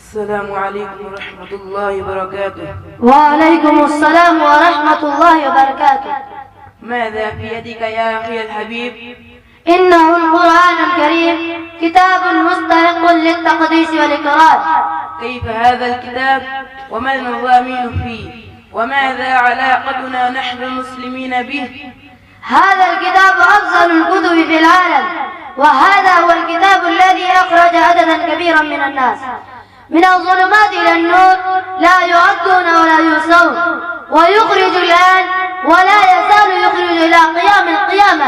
السلام عليكم ورحمة الله وبركاته. وعليكم السلام ورحمة الله وبركاته. ماذا في يدك يا أخي الحبيب؟ إنه القرآن الكريم كتاب مستحق للتقديس والإكرام. كيف هذا الكتاب وما المضامين فيه وماذا علاقتنا نحن المسلمين به؟ هذا الكتاب أفضل الكتب في العالم، وهذا هو الكتاب الذي أخرج عددا كبيرا من الناس من الظلمات إلى النور، لا يعدون ولا يحصون، ويخرج الآن ولا يزال يخرج إلى قيام القيامة.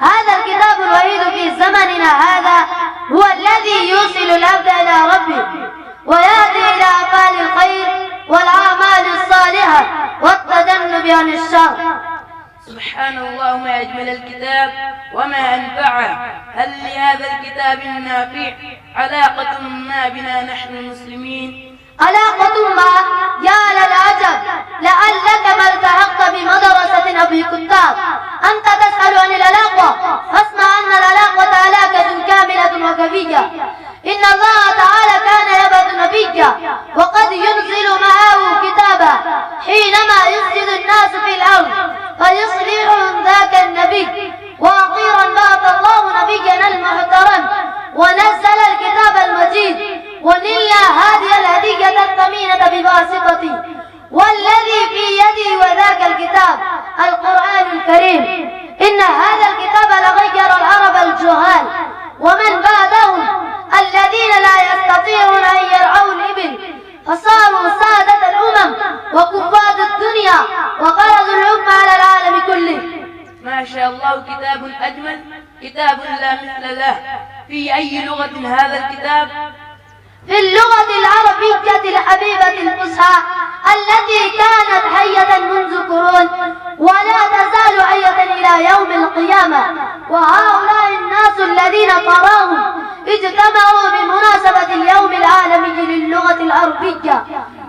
هذا الكتاب الوحيد في زمننا هذا هو الذي يوصل العبد إلى ربه ويهدي إلى أفعال الخير والأعمال الصالحة والتجنب عن الشر. سبحان الله، ما أجمل الكتاب وما أنفعه. هل لهذا الكتاب النافع علاقة ما بنا نحن المسلمين؟ علاقة ما؟ يا للعجب، لعلك ما التحقت بمدرسة أو بكتاب. أنت تسأل عن العلاقة، فاسمع أن العلاقة علاقة كاملة وكفية. إن الله تعالى كان يبعث نبيا وقد ينزل معه كتابا حينما يفسد الناس في الأرض فيصلحهم ذاك النبي. وأخيرا بعث الله نبينا المحترم ونزل الكتاب المجيد، ونلنا هذه الهدية الثمينة بواسطتي والذي في يدي وذاك الكتاب القرآن الكريم. إن هذا الكتاب لغير العرب الجهال ومن بعدهم الذين لا يستطيعون أن يرعوا الإبل، فصاروا سادة الأمم وكفاد الدنيا وفرضوا الحكم على العالم كله. ما شاء الله، كتاب أجمل، كتاب لا مثل له. في أي لغة هذا الكتاب؟ في اللغة العربية الحبيبة الفصحى التي كانت حية منذ قرون ولا تزال حية إلى يوم القيامة. وهؤلاء الناس الذين تراهم اجتمعوا بمناسبة اليوم العالمي للغة العربية،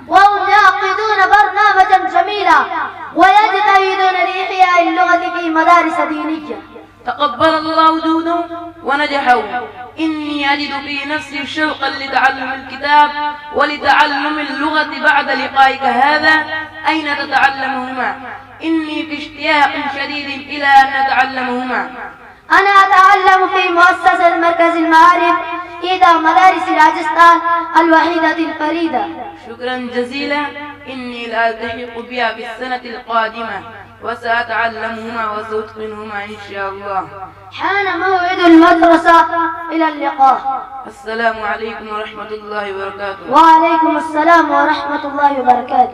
وهم يعقدون برنامجا جميلا ويجتهدون لإحياء اللغة في مدارس دينية. تقبل الله جهدهم ونجحوا. إني أجد في نفسي شوقا لتعلم الكتاب ولتعلم اللغة بعد لقائك هذا. أين تتعلمهما؟ إني في اشتياق شديد إلى أن نتعلمهما. أنا أتعلم في مؤسسة مركز المعارف إحدى مدارس راجستان الوحيدة الفريدة. شكرا جزيلا. إني لألتحق بها في السنة القادمة وسأتعلمهما وسأتقنهما إن شاء الله. حان موعد المدرسة. إلى اللقاء. السلام عليكم ورحمة الله وبركاته. وعليكم السلام ورحمة الله وبركاته.